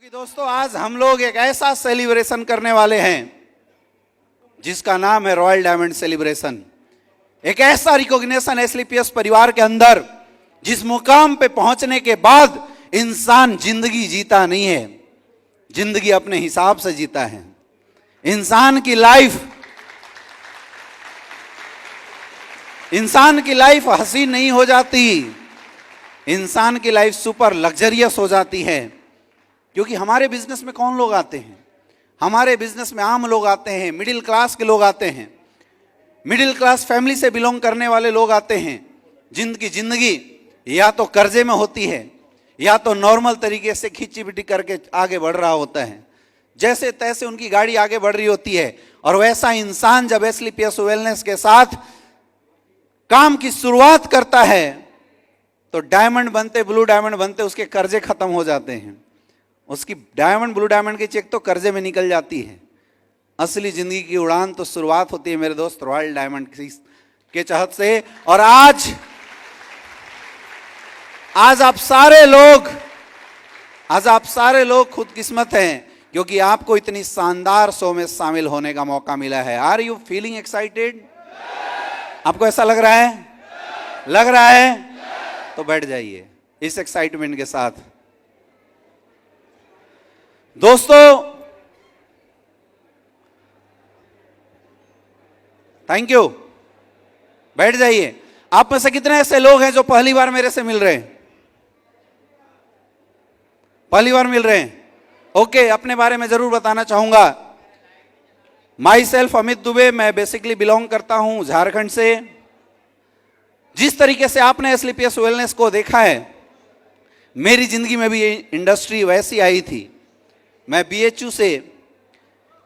क्योंकि दोस्तों आज हम लोग एक ऐसा सेलिब्रेशन करने वाले हैं जिसका नाम है रॉयल डायमंड सेलिब्रेशन। एक ऐसा रिकॉग्निशन एसलीपीएस परिवार के अंदर जिस मुकाम पे पहुंचने के बाद इंसान जिंदगी जीता नहीं है, जिंदगी अपने हिसाब से जीता है। इंसान की लाइफ हसीन नहीं हो जाती, इंसान की लाइफ सुपर लग्जरियस हो जाती है। क्योंकि हमारे बिजनेस में कौन लोग आते हैं? हमारे बिजनेस में आम लोग आते हैं, मिडिल क्लास के लोग आते हैं, मिडिल क्लास फैमिली से बिलोंग करने वाले लोग आते हैं। जिनकी जिंदगी या तो कर्जे में होती है या तो नॉर्मल तरीके से खींची बिटी करके आगे बढ़ रहा होता है, जैसे तैसे उनकी गाड़ी आगे बढ़ रही होती है। और वैसा इंसान जब एसलीपीएस वेलनेस के साथ काम की शुरुआत करता है तो डायमंड बनते, ब्लू डायमंड बनते उसके कर्जे खत्म हो जाते हैं। उसकी डायमंड, ब्लू डायमंड की चेक तो कर्जे में निकल जाती है। असली जिंदगी की उड़ान तो शुरुआत होती है मेरे दोस्त रॉयल डायमंड के तहत से। और आज आप सारे लोग खुदकिस्मत हैं क्योंकि आपको इतनी शानदार शो में शामिल होने का मौका मिला है। Are you feeling excited? आपको ऐसा लग रहा है? लग रहा है तो बैठ जाइए इस एक्साइटमेंट के साथ। दोस्तों थैंक यू, बैठ जाइए। आप में से कितने ऐसे लोग हैं जो पहली बार मेरे से मिल रहे हैं? पहली बार मिल रहे हैं? ओके, अपने बारे में जरूर बताना चाहूंगा। माई सेल्फ अमित दुबे, मैं बेसिकली बिलोंग करता हूं झारखंड से। जिस तरीके से आपने एसलीपीएस वेलनेस को देखा है, मेरी जिंदगी में भी ये इंडस्ट्री वैसी आई थी। मैं बीएचयू से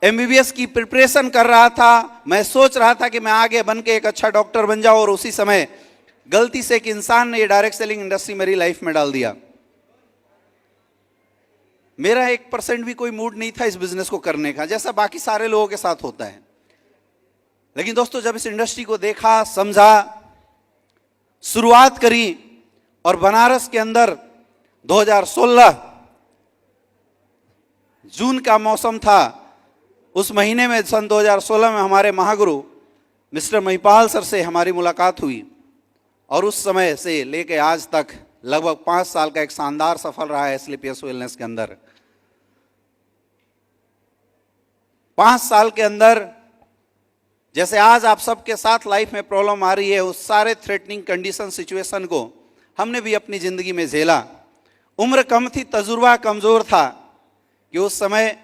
एमबीबीएस की प्रिपरेशन कर रहा था। मैं सोच रहा था कि मैं आगे बन के एक अच्छा डॉक्टर बन जाऊं, और उसी समय गलती से एक इंसान ने ये डायरेक्ट सेलिंग इंडस्ट्री मेरी लाइफ में डाल दिया। मेरा 1% भी कोई मूड नहीं था इस बिजनेस को करने का, जैसा बाकी सारे लोगों के साथ होता है। लेकिन दोस्तों जब इस इंडस्ट्री को देखा, समझा, शुरुआत करी, और बनारस के अंदर 2016 जून का मौसम था, उस महीने में सन 2016 में हमारे महागुरु मिस्टर महिपाल सर से हमारी मुलाकात हुई। और उस समय से लेके आज तक लगभग 5 साल का एक शानदार सफर रहा है एसलीपीएस वेलनेस के अंदर। 5 साल के अंदर जैसे आज आप सबके साथ लाइफ में प्रॉब्लम आ रही है, उस सारे थ्रेटनिंग कंडीशन सिचुएशन को हमने भी अपनी जिंदगी में झेला। उम्र कम थी, तजुर्बा कमजोर था कि उस समय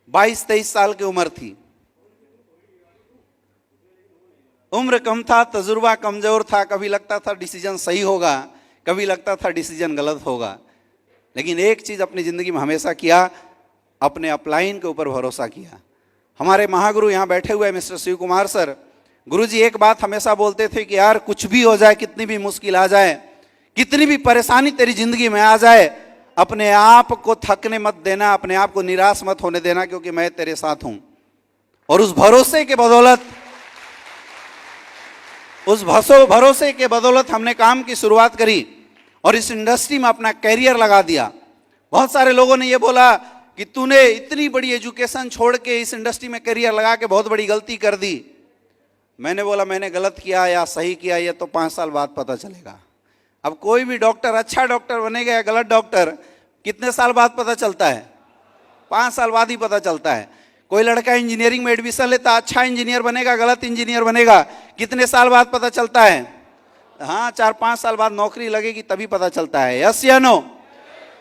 22-23 साल की उम्र थी। उम्र कम था, तजुर्बा कमजोर था। कभी लगता था डिसीजन सही होगा, कभी लगता था डिसीजन गलत होगा। लेकिन एक चीज अपनी जिंदगी में हमेशा किया, अपने अपलाइन के ऊपर भरोसा किया। हमारे महागुरु यहाँ बैठे हुए मिस्टर शिव कुमार सर, गुरुजी एक बात हमेशा बोलते थे कि यार कुछ भी हो जाए, कितनी भी मुश्किल आ जाए, कितनी भी परेशानी तेरी जिंदगी में आ जाए, अपने आप को थकने मत देना, अपने आप को निराश मत होने देना, क्योंकि मैं तेरे साथ हूं। और उस भरोसे के बदौलत हमने काम की शुरुआत करी और इस इंडस्ट्री में अपना कैरियर लगा दिया। बहुत सारे लोगों ने यह बोला कि तूने इतनी बड़ी एजुकेशन छोड़ के इस इंडस्ट्री में कैरियर लगा के बहुत बड़ी गलती कर दी। मैंने बोला मैंने गलत किया या सही किया, यह तो 5 साल बाद पता चलेगा। अब कोई भी डॉक्टर अच्छा डॉक्टर बनेगा या गलत डॉक्टर कितने साल बाद पता चलता है? 5 साल बाद ही पता चलता है। कोई लड़का इंजीनियरिंग में एडमिशन लेता, अच्छा इंजीनियर बनेगा, गलत इंजीनियर बनेगा, कितने साल बाद पता चलता है? हाँ, 4-5 साल बाद नौकरी लगेगी तभी पता चलता है। यस या नो?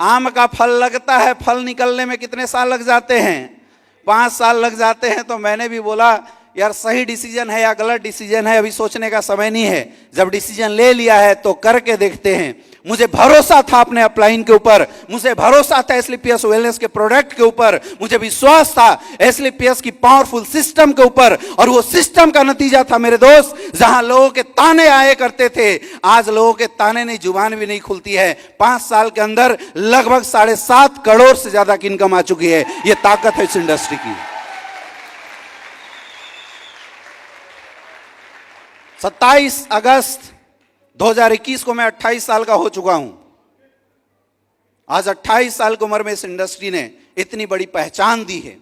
आम का फल लगता है, फल निकलने में कितने साल लग जाते हैं? 5 साल लग जाते हैं। तो मैंने भी बोला यार सही डिसीजन है या गलत डिसीजन है, अभी सोचने का समय नहीं है। जब डिसीजन ले लिया है तो करके देखते हैं। मुझे भरोसा था अपने अपलाइन के ऊपर, मुझे भरोसा था एसलीपीएस वेलनेस के प्रोडक्ट के ऊपर, मुझे विश्वास था एसलीपीएस की पावरफुल सिस्टम के ऊपर। और वो सिस्टम का नतीजा था मेरे दोस्त, जहां लोगों के ताने आए करते थे, आज लोगों के ताने नहीं, जुबान भी नहीं खुलती है। 5 साल के अंदर लगभग 7.5 करोड़ से ज्यादा की इनकम आ चुकी है। ये ताकत है इस इंडस्ट्री की। 27 अगस्त 2021 को मैं 28 साल का हो चुका हूं। आज 28 साल की उम्र में इस इंडस्ट्री ने इतनी बड़ी पहचान दी है।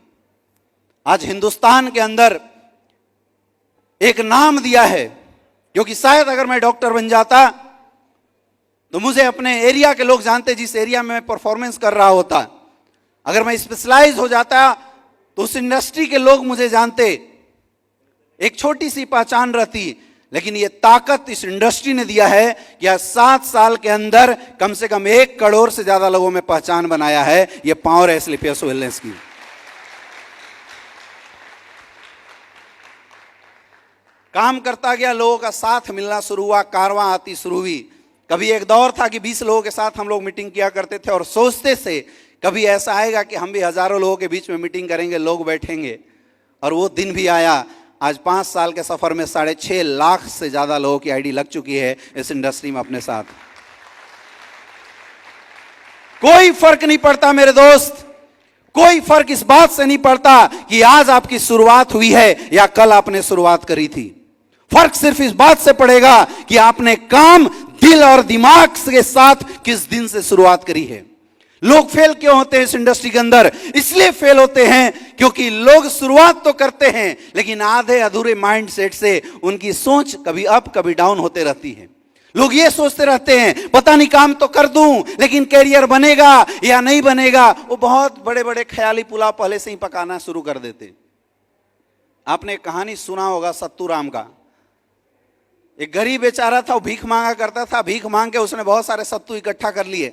आज हिंदुस्तान के अंदर एक नाम दिया है, क्योंकि शायद अगर मैं डॉक्टर बन जाता तो मुझे अपने एरिया के लोग जानते, जिस एरिया में मैं परफॉर्मेंस कर रहा होता। अगर मैं स्पेशलाइज हो जाता तो उस इंडस्ट्री के लोग मुझे जानते, एक छोटी सी पहचान रहती। लेकिन ये ताकत इस इंडस्ट्री ने दिया है कि आज 7 साल के अंदर कम से कम 1 करोड़ से ज्यादा लोगों में पहचान बनाया है। ये पावर है एस्क्लेपियस वेलनेस की। काम करता गया, लोगों का साथ मिलना शुरू हुआ, कारवां आती शुरू हुई। कभी एक दौर था कि 20 लोगों के साथ हम लोग मीटिंग किया करते थे और सोचते थे कभी ऐसा आएगा कि हम भी हजारों लोगों के बीच में मीटिंग करेंगे, लोग बैठेंगे। और वो दिन भी आया। आज 5 साल के सफर में 6.5 लाख से ज्यादा लोगों की आईडी लग चुकी है इस इंडस्ट्री में अपने साथ। कोई फर्क नहीं पड़ता मेरे दोस्त, कोई फर्क इस बात से नहीं पड़ता कि आज आपकी शुरुआत हुई है या कल आपने शुरुआत करी थी। फर्क सिर्फ इस बात से पड़ेगा कि आपने काम दिल और दिमाग के साथ किस दिन से शुरुआत करी है। लोग फेल क्यों होते हैं इस इंडस्ट्री के अंदर? इसलिए फेल होते हैं क्योंकि लोग शुरुआत तो करते हैं लेकिन आधे अधूरे माइंड सेट से उनकी सोच कभी अप कभी डाउन होते रहती है। लोग ये सोचते रहते हैं पता नहीं काम तो कर दूं लेकिन कैरियर बनेगा या नहीं बनेगा। वो बहुत बड़े बड़े ख्याली पुलाव पहले से ही पकाना शुरू कर देते। आपने एक कहानी सुना होगा सत्तू राम का। एक गरीब बेचारा था, वो भीख मांगा करता था। भीख मांग के उसने बहुत सारे सत्तू इकट्ठा कर लिए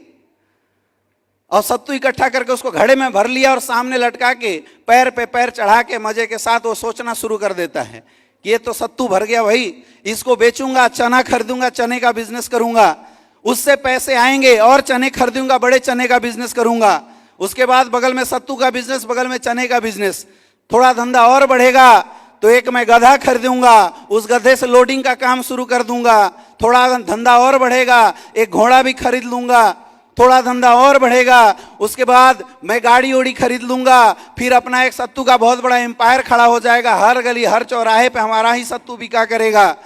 और सत्तू इकट्ठा करके उसको घड़े में भर लिया और सामने लटका के पैर पे पैर चढ़ा के मजे के साथ वो सोचना शुरू कर देता है कि ये तो सत्तू भर गया भाई, इसको बेचूंगा, चना खरीदूंगा, चने का बिजनेस करूंगा, उससे पैसे आएंगे और चने खरीदूंगा, बड़े चने का बिजनेस करूंगा। उसके बाद बगल में सत्तू का बिजनेस, बगल में चने का बिजनेस, थोड़ा धंधा और बढ़ेगा तो एक मैं गधा खरीदूंगा, उस गधे से लोडिंग का काम शुरू कर दूंगा। थोड़ा धंधा और बढ़ेगा, एक घोड़ा भी खरीद लूंगा। थोड़ा धंधा और बढ़ेगा, उसके बाद मैं गाड़ी ओड़ी खरीद लूंगा। फिर अपना एक सत्तू का बहुत बड़ा एम्पायर खड़ा हो जाएगा। हर गली हर चौराहे पे हमारा ही सत्तू बिका करेगा।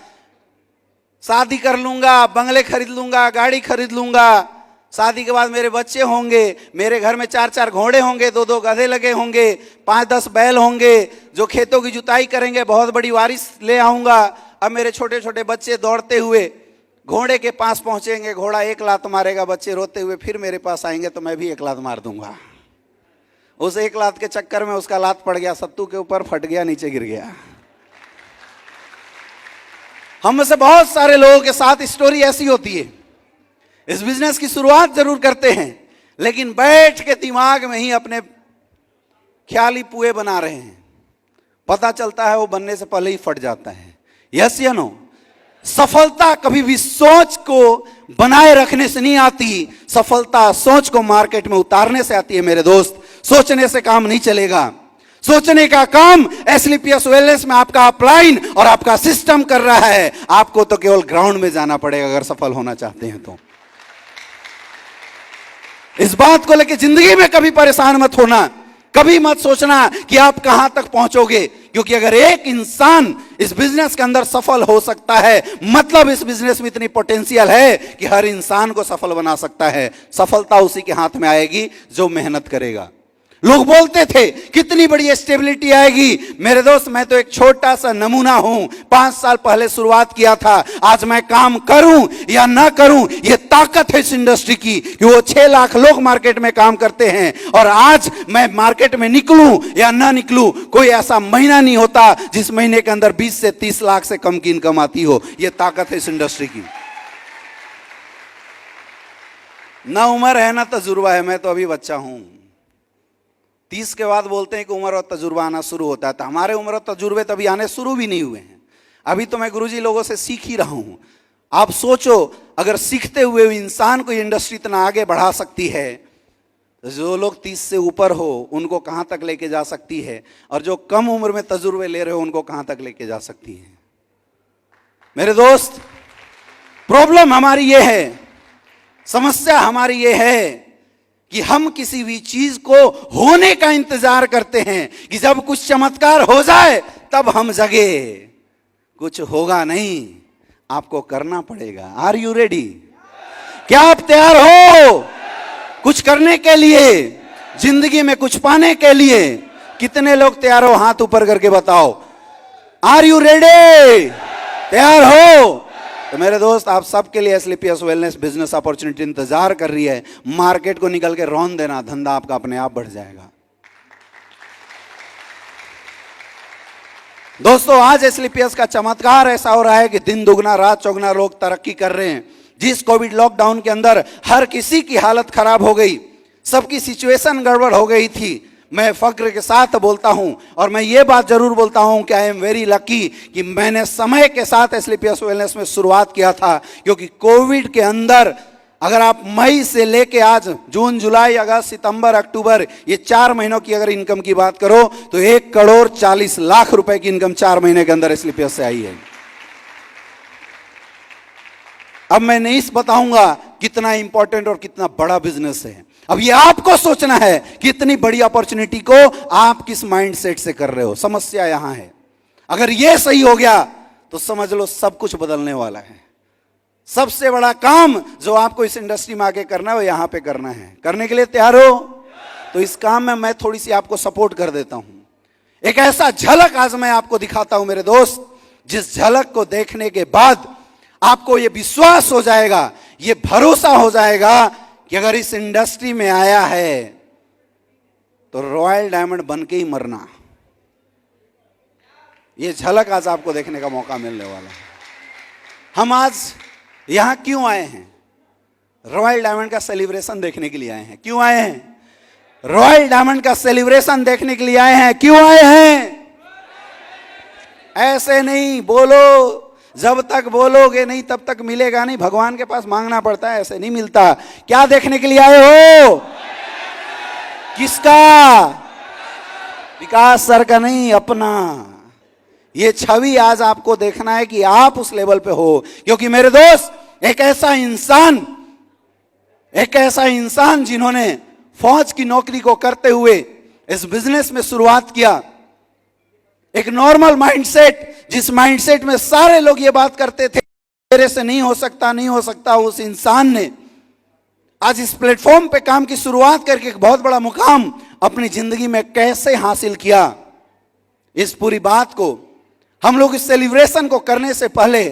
शादी कर लूंगा, बंगले खरीद लूंगा, गाड़ी खरीद लूंगा। शादी के बाद मेरे बच्चे होंगे, मेरे घर में 4-4 घोड़े होंगे, 2-2 गधे लगे होंगे, 5-10 बैल होंगे जो खेतों की जुताई करेंगे। बहुत बड़ी वारिस ले आऊंगा। अब मेरे छोटे छोटे बच्चे दौड़ते हुए घोड़े के पास पहुंचेंगे, घोड़ा एक लात मारेगा, बच्चे रोते हुए फिर मेरे पास आएंगे तो मैं भी एक लात मार दूंगा। उस एक लात के चक्कर में उसका लात पड़ गया सत्तू के ऊपर, फट गया, नीचे गिर गया। हम में से बहुत सारे लोगों के साथ स्टोरी ऐसी होती है। इस बिजनेस की शुरुआत जरूर करते हैं लेकिन बैठ के दिमाग में ही अपने ख्याली पुए बना रहे हैं। पता चलता है वो बनने से पहले ही फट जाता है। यस या नो? सफलता कभी भी सोच को बनाए रखने से नहीं आती, सफलता सोच को मार्केट में उतारने से आती है मेरे दोस्त। सोचने से काम नहीं चलेगा। सोचने का काम एस्क्लेपियस वेलनेस में आपका अपलाइन और आपका सिस्टम कर रहा है। आपको तो केवल ग्राउंड में जाना पड़ेगा अगर सफल होना चाहते हैं तो। इस बात को लेकर जिंदगी में कभी परेशान मत होना, कभी मत सोचना कि आप कहां तक पहुंचोगे, क्योंकि अगर एक इंसान इस बिजनेस के अंदर सफल हो सकता है मतलब इस बिजनेस में इतनी पोटेंशियल है कि हर इंसान को सफल बना सकता है। सफलता उसी के हाथ में आएगी जो मेहनत करेगा। लोग बोलते थे कितनी बड़ी स्टेबिलिटी आएगी। मेरे दोस्त, मैं तो एक छोटा सा नमूना हूं। 5 साल पहले शुरुआत किया था। आज मैं काम करूं या ना करूं, यह ताकत है इस इंडस्ट्री की कि वो 6 लाख लोग मार्केट में काम करते हैं। और आज मैं मार्केट में निकलूं या ना निकलूं, कोई ऐसा महीना नहीं होता जिस महीने के अंदर 20 से 30 लाख से कम की इनकम आती हो। यह ताकत है इस इंडस्ट्री की। ना उम्र है ना तजुर्बा है। मैं तो अभी बच्चा हूं। 30 के बाद बोलते हैं कि उम्र और तजुर्बा आना शुरू होता है, तो हमारे उम्र और तजुर्बे तभी आने शुरू भी नहीं हुए हैं। अभी तो मैं गुरुजी लोगों से सीख ही रहा हूं। आप सोचो, अगर सीखते हुए इंसान को इंडस्ट्री इतना आगे बढ़ा सकती है, तो जो लोग 30 से ऊपर हो उनको कहां तक लेके जा सकती है, और जो कम उम्र में तजुर्बे ले रहे हो उनको कहां तक लेके जा सकती है। मेरे दोस्त, प्रॉब्लम हमारी ये है, समस्या हमारी ये है कि हम किसी भी चीज को होने का इंतजार करते हैं कि जब कुछ चमत्कार हो जाए तब हम जगे। कुछ होगा नहीं, आपको करना पड़ेगा। Are you ready? क्या आप तैयार हो? कुछ करने के लिए, जिंदगी में कुछ पाने के लिए कितने लोग तैयार हो? हाथ ऊपर करके बताओ। Are you ready? तैयार हो? तो मेरे दोस्त, आप सबके लिए एसलीपीएस वेलनेस बिजनेस अपॉर्चुनिटी इंतजार कर रही है। मार्केट को निकल के रौन देना, धंधा आपका अपने आप बढ़ जाएगा। दोस्तों, आज एसलीपीएस का चमत्कार ऐसा हो रहा है कि दिन दुगना रात चौगुना लोग तरक्की कर रहे हैं। जिस कोविड लॉकडाउन के अंदर हर किसी की हालत खराब हो गई, सबकी सिचुएशन गड़बड़ हो गई थी, मैं फक्र के साथ बोलता हूं और मैं ये बात जरूर बोलता हूं कि आई एम वेरी लकी कि मैंने समय के साथ एसलीपीएस वेलनेस में शुरुआत किया था। क्योंकि कोविड के अंदर अगर आप मई से लेके आज जून, जुलाई, अगस्त, सितंबर, अक्टूबर, ये 4 महीनों की अगर इनकम की बात करो तो 1,40,00,000 रुपए की इनकम 4 महीने के अंदर एसलीपीएस से आई है। अब मैं नहीं बताऊंगा कितना इंपॉर्टेंट और कितना बड़ा बिजनेस है। अब ये आपको सोचना है कि इतनी बड़ी अपॉर्चुनिटी को आप किस माइंडसेट से कर रहे हो। समस्या यहां है। अगर ये सही हो गया तो समझ लो सब कुछ बदलने वाला है। सबसे बड़ा काम जो आपको इस इंडस्ट्री में आके करना है वो यहां पे करना है। करने के लिए तैयार हो? तो इस काम में मैं थोड़ी सी आपको सपोर्ट कर देता हूं। एक ऐसा झलक आज मैं आपको दिखाता हूं मेरे दोस्त, जिस झलक को देखने के बाद आपको ये विश्वास हो जाएगा, ये भरोसा हो जाएगा कि अगर इस इंडस्ट्री में आया है तो रॉयल डायमंड बन के ही मरना। ये झलक आज आपको देखने का मौका मिलने वाला है। हम आज यहां क्यों आए हैं? रॉयल डायमंड का सेलिब्रेशन देखने के लिए आए हैं। क्यों आए हैं? रॉयल डायमंड का सेलिब्रेशन देखने के लिए आए हैं। क्यों आए हैं? ऐसे नहीं बोलो, जब तक बोलोगे नहीं तब तक मिलेगा नहीं। भगवान के पास मांगना पड़ता है, ऐसे नहीं मिलता। क्या देखने के लिए आए हो? किसका? विकास सर का नहीं, अपना। ये छवि आज आपको देखना है कि आप उस लेवल पे हो। क्योंकि मेरे दोस्त, एक ऐसा इंसान जिन्होंने फौज की नौकरी को करते हुए इस बिजनेस में शुरुआत किया, एक नॉर्मल माइंडसेट, जिस माइंडसेट में सारे लोग ये बात करते थे मेरे से नहीं हो सकता, नहीं हो सकता, उस इंसान ने आज इस प्लेटफॉर्म पे काम की शुरुआत करके एक बहुत बड़ा मुकाम अपनी जिंदगी में कैसे हासिल किया। इस पूरी बात को हम लोग इस सेलिब्रेशन को करने से पहले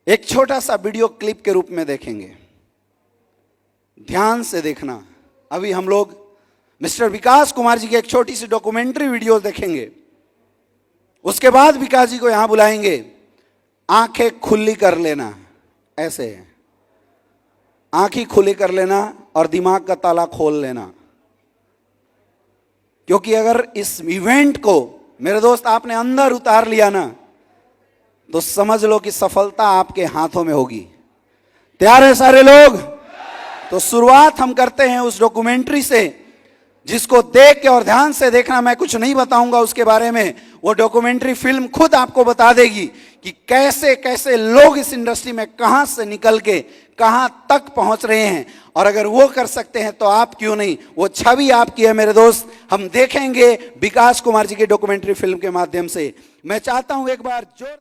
एक छोटा सा वीडियो क्लिप के रूप में देखेंगे। ध्यान से देखना। अभी हम लोग मिस्टर विकास कुमार जी की एक छोटी सी डॉक्यूमेंट्री वीडियो देखेंगे। उसके बाद विकास जी को यहां बुलाएंगे। आंखें खुली कर लेना, ऐसे आंखें खुली कर लेना और दिमाग का ताला खोल लेना। क्योंकि अगर इस इवेंट को मेरे दोस्त आपने अंदर उतार लिया ना, तो समझ लो कि सफलता आपके हाथों में होगी। तैयार है सारे लोग? तो शुरुआत हम करते हैं उस डॉक्यूमेंट्री से, जिसको देख के और ध्यान से देखना। मैं कुछ नहीं बताऊंगा उसके बारे में, वो डॉक्यूमेंट्री फिल्म खुद आपको बता देगी कि कैसे कैसे लोग इस इंडस्ट्री में कहां से निकल के कहां तक पहुंच रहे हैं। और अगर वो कर सकते हैं तो आप क्यों नहीं? वो छवि आपकी है मेरे दोस्त। हम देखेंगे विकास कुमार जी की डॉक्यूमेंट्री फिल्म के माध्यम से। मैं चाहता हूं एक बार जोर